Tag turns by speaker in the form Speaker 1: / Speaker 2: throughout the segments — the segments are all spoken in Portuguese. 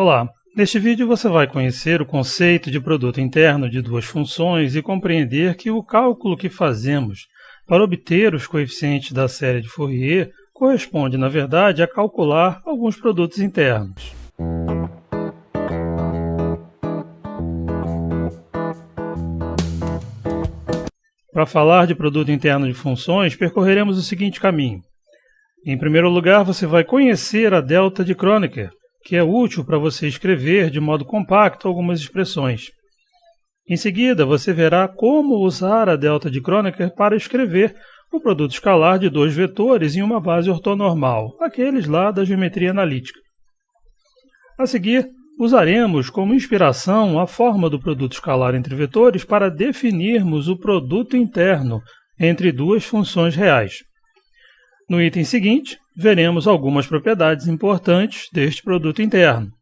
Speaker 1: Olá, neste vídeo você vai conhecer o conceito de produto interno de duas funções e compreender que o cálculo que fazemos para obter os coeficientes da série de Fourier corresponde, na verdade, a calcular alguns produtos internos. Para falar de produto interno de funções, percorreremos o seguinte caminho. Em primeiro lugar, você vai conhecer a delta de Kronecker, que é útil para você escrever de modo compacto algumas expressões. Em seguida, você verá como usar a delta de Kronecker para escrever o produto escalar de dois vetores em uma base ortonormal, aqueles lá da geometria analítica. A seguir, usaremos como inspiração a forma do produto escalar entre vetores para definirmos o produto interno entre duas funções reais. No item seguinte, veremos algumas propriedades importantes deste produto interno.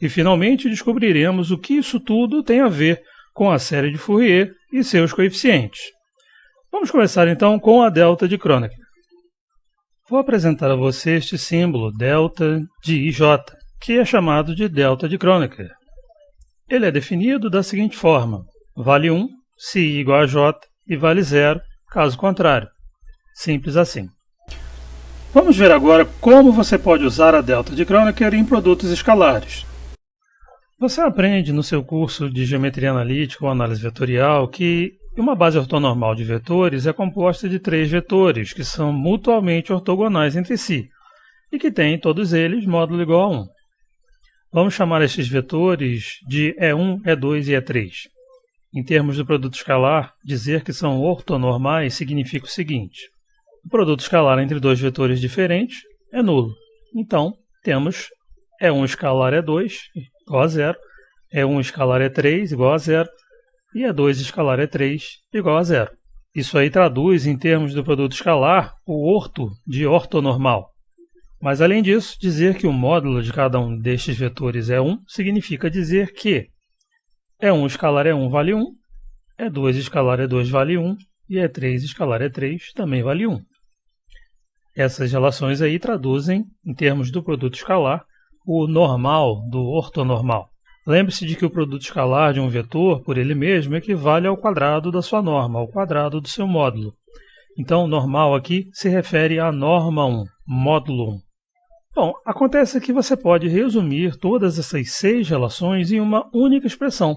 Speaker 1: E, finalmente, descobriremos o que isso tudo tem a ver com a série de Fourier e seus coeficientes. Vamos começar, então, com a delta de Kronecker. Vou apresentar a você este símbolo, delta de IJ, que é chamado de delta de Kronecker. Ele é definido da seguinte forma: vale 1 se I igual a J e vale 0 caso contrário. Simples assim. Vamos ver agora como você pode usar a delta de Kronecker em produtos escalares. Você aprende no seu curso de Geometria Analítica ou Análise Vetorial que uma base ortonormal de vetores é composta de três vetores que são mutuamente ortogonais entre si e que têm todos eles módulo igual a 1. Vamos chamar estes vetores de E1, E2 e E3. Em termos do produto escalar, dizer que são ortonormais significa o seguinte: o produto escalar entre dois vetores diferentes é nulo. Então, temos E1 escalar E2 igual a 0, E1 escalar E3 igual a 0 e E2 escalar E3 igual a 0. Isso aí traduz, em termos do produto escalar, o orto de ortonormal. Mas, além disso, dizer que o módulo de cada um destes vetores é 1 significa dizer que E1 escalar E1 vale 1, E2 escalar E2 vale 1 e E3 escalar E3 também vale 1. Essas relações aí traduzem, em termos do produto escalar, o normal do ortonormal. Lembre-se de que o produto escalar de um vetor, por ele mesmo, equivale ao quadrado da sua norma, ao quadrado do seu módulo. Então, normal aqui se refere à norma 1, módulo 1. Bom, acontece que você pode resumir todas essas 6 relações em uma única expressão.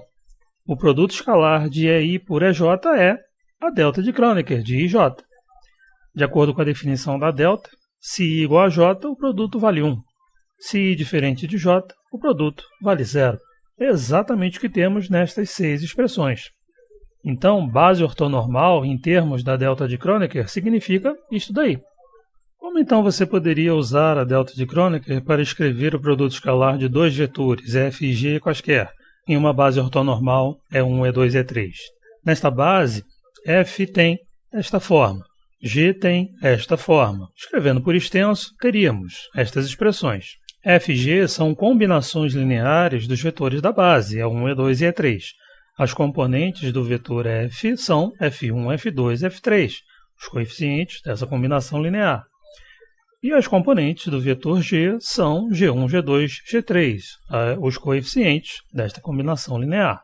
Speaker 1: O produto escalar de EI por EJ é a delta de Kronecker, de IJ. De acordo com a definição da delta, se I igual a J, o produto vale 1. Se I diferente de J, o produto vale 0. É exatamente o que temos nestas 6 expressões. Então, base ortonormal, em termos da delta de Kronecker, significa isto daí. Como então você poderia usar a delta de Kronecker para escrever o produto escalar de dois vetores, f e g quaisquer, em uma base ortonormal E1, E2 e E3? Nesta base, f tem esta forma, g tem esta forma. Escrevendo por extenso, teríamos estas expressões. F e g são combinações lineares dos vetores da base, E1, E2 e E3. As componentes do vetor f são F1, F2 e F3, os coeficientes dessa combinação linear. E as componentes do vetor g são G1, G2, G3, os coeficientes desta combinação linear.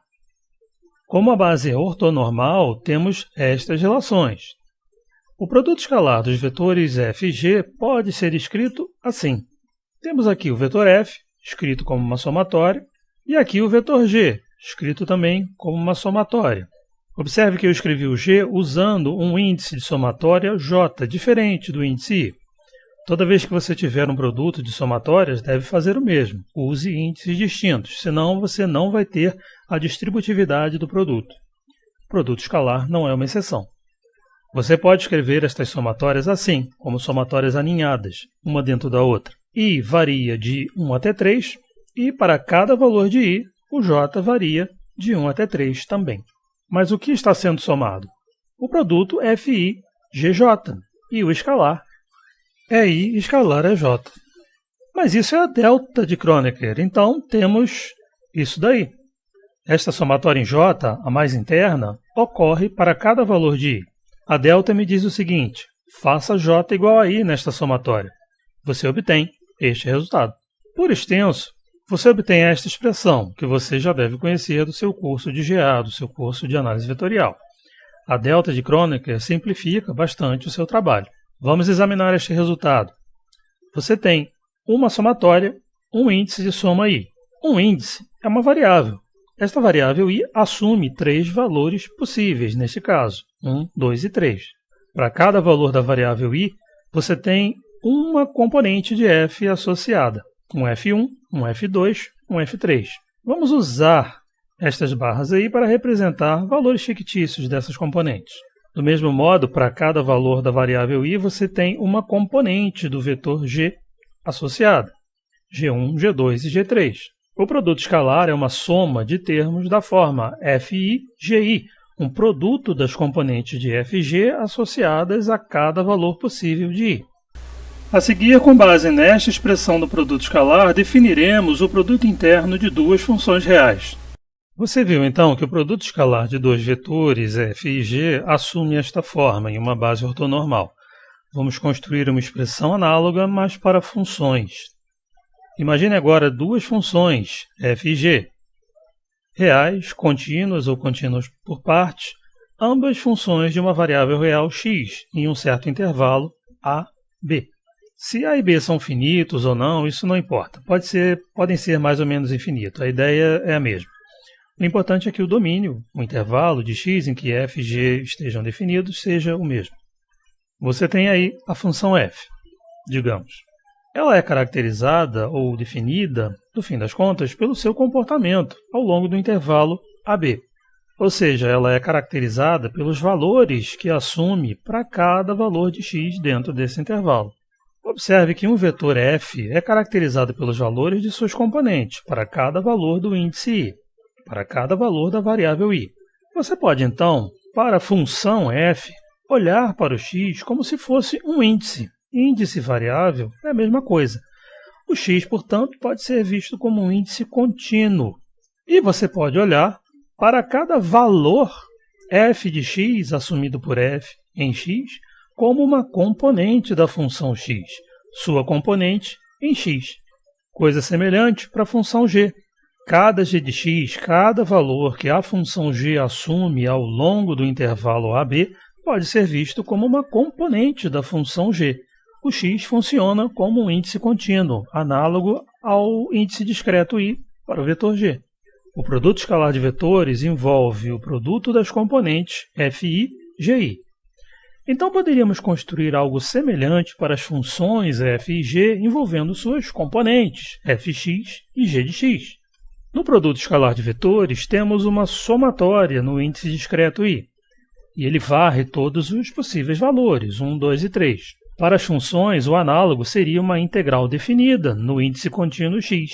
Speaker 1: Como a base é ortonormal, temos estas relações. O produto escalar dos vetores f e g pode ser escrito assim. Temos aqui o vetor f, escrito como uma somatória, e aqui o vetor g, escrito também como uma somatória. Observe que eu escrevi o g usando um índice de somatória j, diferente do índice i. Toda vez que você tiver um produto de somatórias, deve fazer o mesmo. Use índices distintos, senão você não vai ter a distributividade do produto. O produto escalar não é uma exceção. Você pode escrever estas somatórias assim, como somatórias aninhadas, uma dentro da outra. I varia de 1 até 3, e para cada valor de I, o J varia de 1 até 3 também. Mas o que está sendo somado? O produto FI GJ, e o escalar EI escalar EJ. Mas isso é a delta de Kronecker, então temos isso daí. Esta somatória em J, a mais interna, ocorre para cada valor de I. A delta me diz o seguinte: faça J igual a I nesta somatória. Você obtém este resultado. Por extenso, você obtém esta expressão, que você já deve conhecer do seu curso de GA, do seu curso de análise vetorial. A delta de Kronecker simplifica bastante o seu trabalho. Vamos examinar este resultado. Você tem uma somatória, um índice de soma I. Um índice é uma variável. Esta variável I assume 3 valores possíveis, neste caso, 1, 2 e 3. Para cada valor da variável I, você tem uma componente de f associada, um F1, um F2, um F3. Vamos usar estas barras aí para representar valores fictícios dessas componentes. Do mesmo modo, para cada valor da variável I, você tem uma componente do vetor G associada, G1, G2 e G3. O produto escalar é uma soma de termos da forma FI-GI, um produto das componentes de FG associadas a cada valor possível de I. A seguir, com base nesta expressão do produto escalar, definiremos o produto interno de duas funções reais. Você viu então que o produto escalar de dois vetores, f e g, assume esta forma em uma base ortonormal. Vamos construir uma expressão análoga, mas para funções. Imagine agora duas funções, f e g, reais, contínuas ou contínuas por partes, ambas funções de uma variável real x em um certo intervalo a, b. Se a e b são finitos ou não, isso não importa. Podem ser mais ou menos infinitos, a ideia é a mesma. O importante é que o domínio, o intervalo de x em que f e g estejam definidos, seja o mesmo. Você tem aí a função f, digamos. Ela é caracterizada ou definida, no fim das contas, pelo seu comportamento ao longo do intervalo AB. Ou seja, ela é caracterizada pelos valores que assume para cada valor de x dentro desse intervalo. Observe que um vetor f é caracterizado pelos valores de suas componentes para cada valor do índice i, para cada valor da variável i. Você pode, então, para a função f, olhar para o x como se fosse um índice. Índice variável é a mesma coisa. O x, portanto, pode ser visto como um índice contínuo. E você pode olhar para cada valor f de x assumido por f em x como uma componente da função x, sua componente em x. Coisa semelhante para a função g. Cada g de x, cada valor que a função g assume ao longo do intervalo AB, pode ser visto como uma componente da função g. O x funciona como um índice contínuo, análogo ao índice discreto i para o vetor g. O produto escalar de vetores envolve o produto das componentes fi, gi. Então poderíamos construir algo semelhante para as funções f e g envolvendo suas componentes, fx e g de x. No produto escalar de vetores, temos uma somatória no índice discreto i, e ele varre todos os possíveis valores, 1, 2 e 3. Para as funções, o análogo seria uma integral definida no índice contínuo x,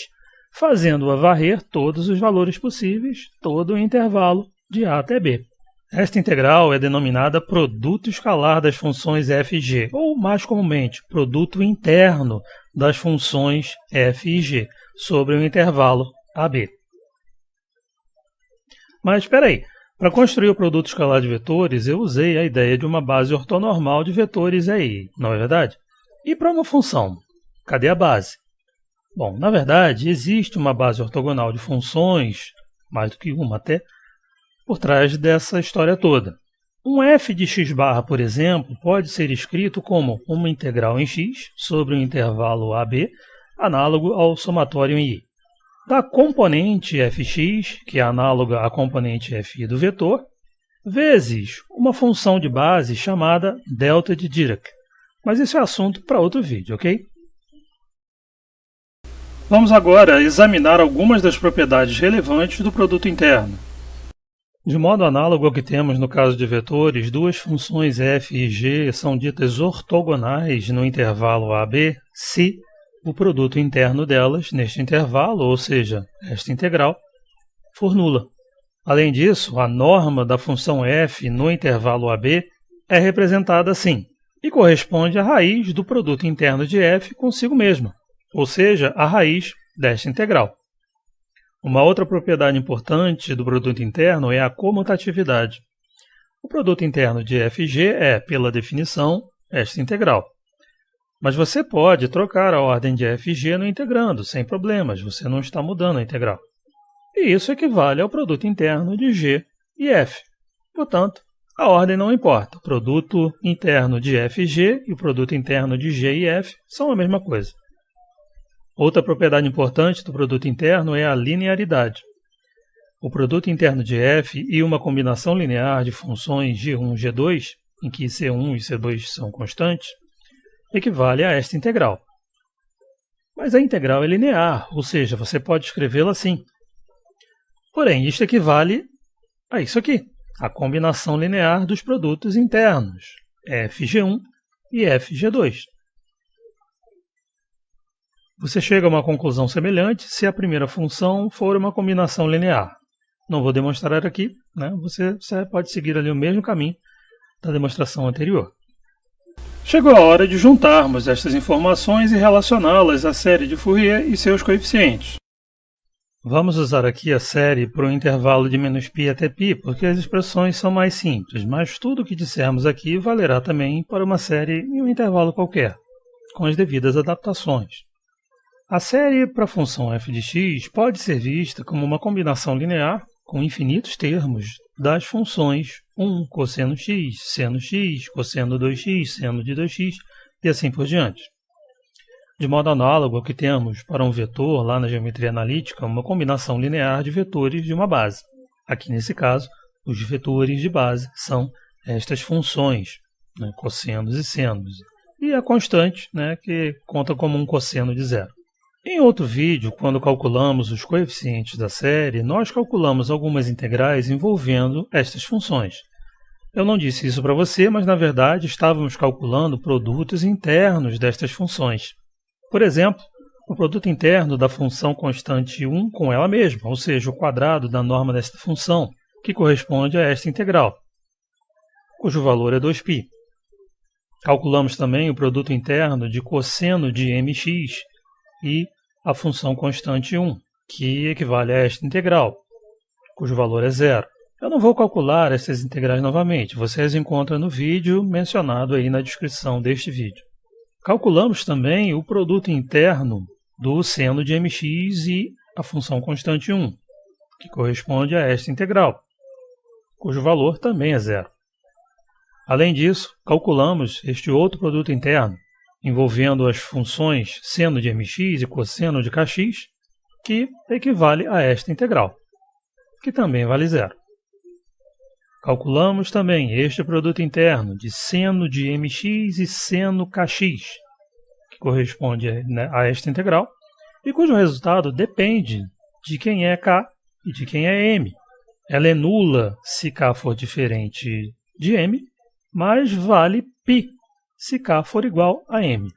Speaker 1: fazendo-a varrer todos os valores possíveis, todo o intervalo de a até b. Esta integral é denominada produto escalar das funções f e g, ou, mais comumente, produto interno das funções f e g, sobre o intervalo AB. Mas espera aí, para construir o produto escalar de vetores, eu usei a ideia de uma base ortonormal de vetores aí, não é verdade? E para uma função, cadê a base? Bom, na verdade, existe uma base ortogonal de funções, mais do que uma até, por trás dessa história toda. Um f de x barra, por exemplo, pode ser escrito como uma integral em x sobre o intervalo AB, análogo ao somatório em i. Da componente fx, que é análoga à componente fi do vetor, vezes uma função de base chamada delta de Dirac. Mas isso é assunto para outro vídeo, ok? Vamos agora examinar algumas das propriedades relevantes do produto interno. De modo análogo ao que temos no caso de vetores, duas funções f e g são ditas ortogonais no intervalo AB se o produto interno delas, neste intervalo, ou seja, esta integral, for nula. Além disso, a norma da função f no intervalo AB é representada assim, e corresponde à raiz do produto interno de f consigo mesma, ou seja, a raiz desta integral. Uma outra propriedade importante do produto interno é a comutatividade. O produto interno de f e g é, pela definição, esta integral. Mas você pode trocar a ordem de f e g no integrando, sem problemas, você não está mudando a integral. E isso equivale ao produto interno de g e f. Portanto, a ordem não importa. O produto interno de f e g e o produto interno de g e f são a mesma coisa. Outra propriedade importante do produto interno é a linearidade. O produto interno de f e uma combinação linear de funções g1 e g2, em que c1 e c2 são constantes, equivale a esta integral. Mas a integral é linear, ou seja, você pode escrevê-la assim. Porém, isto equivale a isso aqui, a combinação linear dos produtos internos, fg1 e fg2. Você chega a uma conclusão semelhante se a primeira função for uma combinação linear. Não vou demonstrar aqui, né? Você pode seguir ali o mesmo caminho da demonstração anterior. Chegou a hora de juntarmos estas informações e relacioná-las à série de Fourier e seus coeficientes. Vamos usar aqui a série para o intervalo de -π até π, porque as expressões são mais simples, mas tudo o que dissermos aqui valerá também para uma série em um intervalo qualquer, com as devidas adaptações. A série para a função f de x pode ser vista como uma combinação linear com infinitos termos das funções 1 cosseno x, seno x, cosseno 2x, seno de 2x e assim por diante. De modo análogo ao que temos para um vetor lá na geometria analítica, uma combinação linear de vetores de uma base. Aqui nesse caso, os vetores de base são estas funções, né, cossenos e senos, e a constante, né, que conta como um cosseno de zero. Em outro vídeo, quando calculamos os coeficientes da série, nós calculamos algumas integrais envolvendo estas funções. Eu não disse isso para você, mas na verdade estávamos calculando produtos internos destas funções. Por exemplo, o produto interno da função constante 1 com ela mesma, ou seja, o quadrado da norma desta função, que corresponde a esta integral, cujo valor é 2π. Calculamos também o produto interno de cosseno de mx e a função constante 1, que equivale a esta integral, cujo valor é zero. Eu não vou calcular essas integrais novamente, você as encontra no vídeo mencionado aí na descrição deste vídeo. Calculamos também o produto interno do seno de mx e a função constante 1, que corresponde a esta integral, cujo valor também é zero. Além disso, calculamos este outro produto interno, envolvendo as funções seno de mx e cosseno de kx, que equivale a esta integral, que também vale zero. Calculamos também este produto interno de seno de mx e seno kx, que corresponde a esta integral, e cujo resultado depende de quem é k e de quem é m. Ela é nula se k for diferente de m, mas vale π se k for igual a m.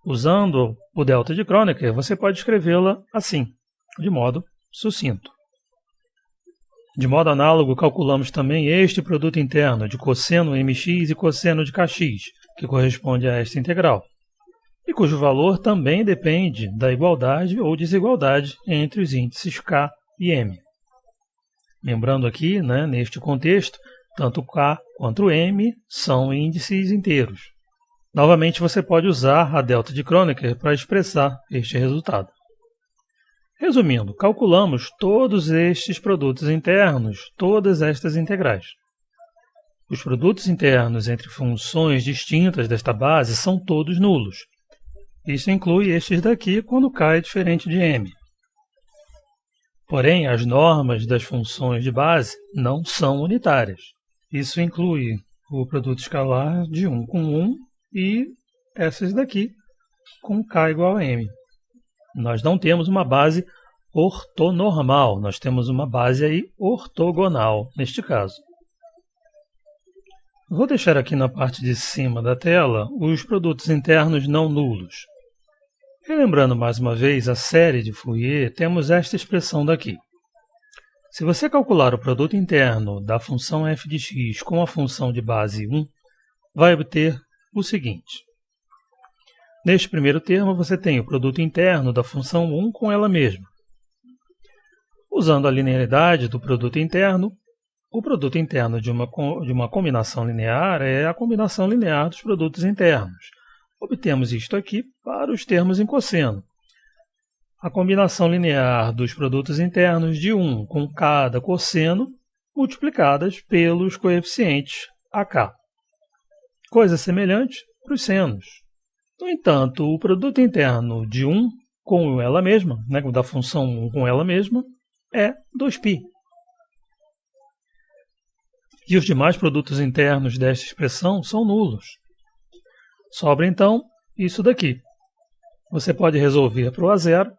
Speaker 1: Usando o delta de Kronecker, você pode escrevê-la assim, de modo sucinto. De modo análogo, calculamos também este produto interno de cosseno mx e cosseno de kx, que corresponde a esta integral, e cujo valor também depende da igualdade ou desigualdade entre os índices k e m. Lembrando aqui, neste contexto, tanto k quanto m são índices inteiros. Novamente, você pode usar a delta de Kronecker para expressar este resultado. Resumindo, calculamos todos estes produtos internos, todas estas integrais. Os produtos internos entre funções distintas desta base são todos nulos. Isso inclui estes daqui quando k é diferente de m. Porém, as normas das funções de base não são unitárias. Isso inclui o produto escalar de 1 com 1 e essas daqui com k igual a m. Nós não temos uma base ortonormal, nós temos uma base aí ortogonal, neste caso. Vou deixar aqui na parte de cima da tela os produtos internos não nulos. Relembrando mais uma vez a série de Fourier, temos esta expressão daqui. Se você calcular o produto interno da função f de x com a função de base 1, vai obter o seguinte. Neste primeiro termo, você tem o produto interno da função 1 com ela mesma. Usando a linearidade do produto interno, o produto interno de uma combinação linear é a combinação linear dos produtos internos. obtemos isto aqui para os termos em cosseno. A combinação linear dos produtos internos de 1 com cada cosseno multiplicadas pelos coeficientes AK. Coisa semelhante para os senos. No entanto, o produto interno de 1 com ela mesma, da função 1 com ela mesma, é 2π. E os demais produtos internos desta expressão são nulos. Sobra então isso daqui. Você pode resolver para o A0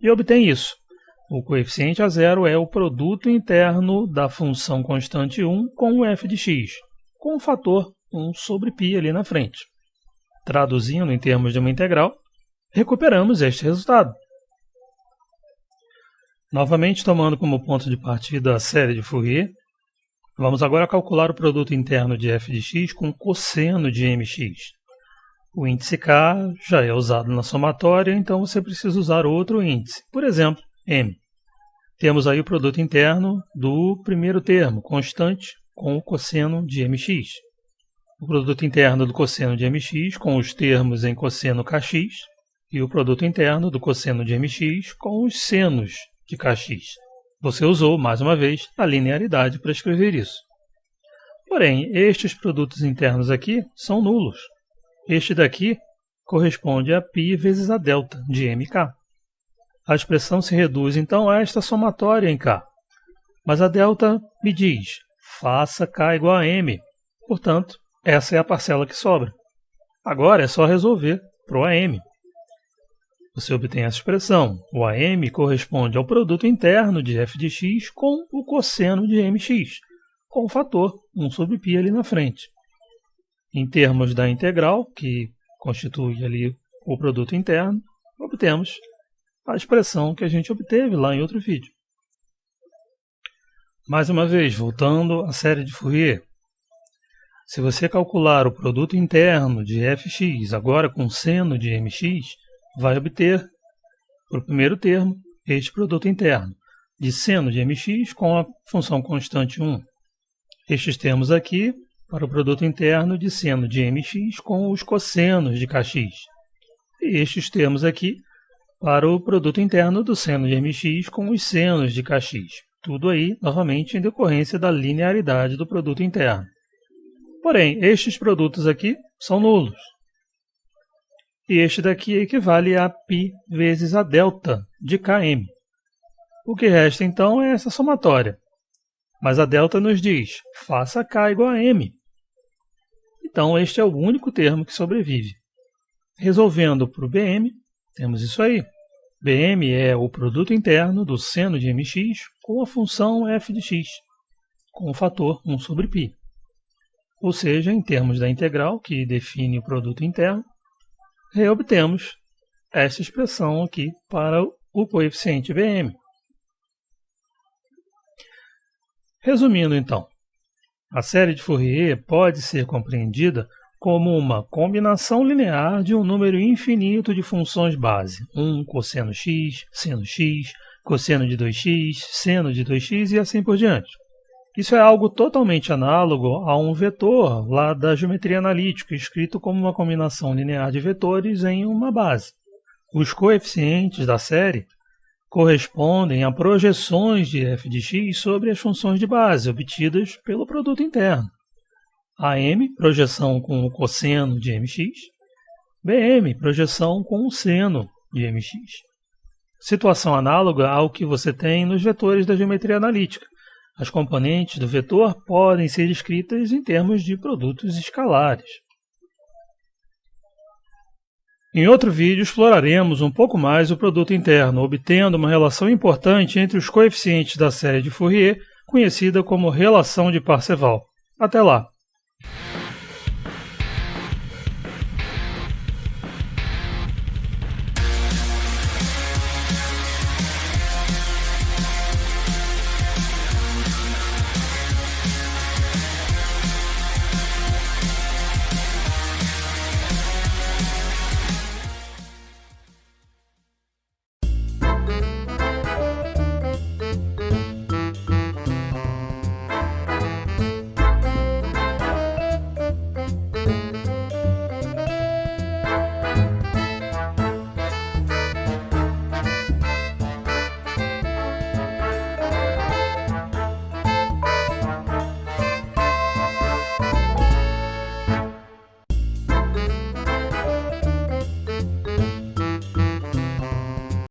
Speaker 1: e obtém isso. O coeficiente A0 é o produto interno da função constante 1 com o f de x, com o fator 1 sobre π ali na frente. Traduzindo em termos de uma integral, recuperamos este resultado. Novamente, tomando como ponto de partida a série de Fourier, vamos agora calcular o produto interno de f de x com cosseno de mx. O índice k já é usado na somatória, então você precisa usar outro índice, por exemplo, m. Temos aí o produto interno do primeiro termo, constante, com o cosseno de mx. O produto interno do cosseno de mx com os termos em cosseno kx e o produto interno do cosseno de mx com os senos de kx. Você usou, mais uma vez, a linearidade para escrever isso. Porém, estes produtos internos aqui são nulos. Este daqui corresponde a π vezes a delta de mk. A expressão se reduz, então, a esta somatória em k. Mas a delta me diz, faça k igual a m. Portanto, essa é a parcela que sobra. Agora é só resolver para o AM. Você obtém essa expressão. O AM corresponde ao produto interno de f de x com o cosseno de mx, com o fator 1 sobre π ali na frente. Em termos da integral, que constitui ali o produto interno, obtemos a expressão que a gente obteve lá em outro vídeo. Mais uma vez, voltando à série de Fourier. Se você calcular o produto interno de fx agora com seno de mx, vai obter, para o primeiro termo, este produto interno de seno de mx com a função constante 1. Estes termos aqui para o produto interno de seno de mx com os cossenos de kx. E estes termos aqui para o produto interno do seno de mx com os senos de kx. Tudo aí, novamente, em decorrência da linearidade do produto interno. Porém, estes produtos aqui são nulos. E este daqui equivale a π vezes a delta de km. O que resta, então, é essa somatória. Mas a delta nos diz, faça k igual a m. Então, este é o único termo que sobrevive. Resolvendo para o BM, temos isso aí. BM é o produto interno do seno de mx com a função f de x, com o fator 1 sobre π. Ou seja, em termos da integral, que define o produto interno, reobtemos essa expressão aqui para o coeficiente BM. Resumindo, então, a série de Fourier pode ser compreendida como uma combinação linear de um número infinito de funções base, 1 cosseno x, seno x, cosseno de 2x, seno de 2x e assim por diante. Isso é algo totalmente análogo a um vetor lá da geometria analítica, escrito como uma combinação linear de vetores em uma base. Os coeficientes da série correspondem a projeções de f de x sobre as funções de base obtidas pelo produto interno. AM, projeção com o cosseno de mx, BM, projeção com o seno de mx. Situação análoga ao que você tem nos vetores da geometria analítica. As componentes do vetor podem ser escritas em termos de produtos escalares. Em outro vídeo, exploraremos um pouco mais o produto interno, obtendo uma relação importante entre os coeficientes da série de Fourier, conhecida como relação de Parseval. Até lá!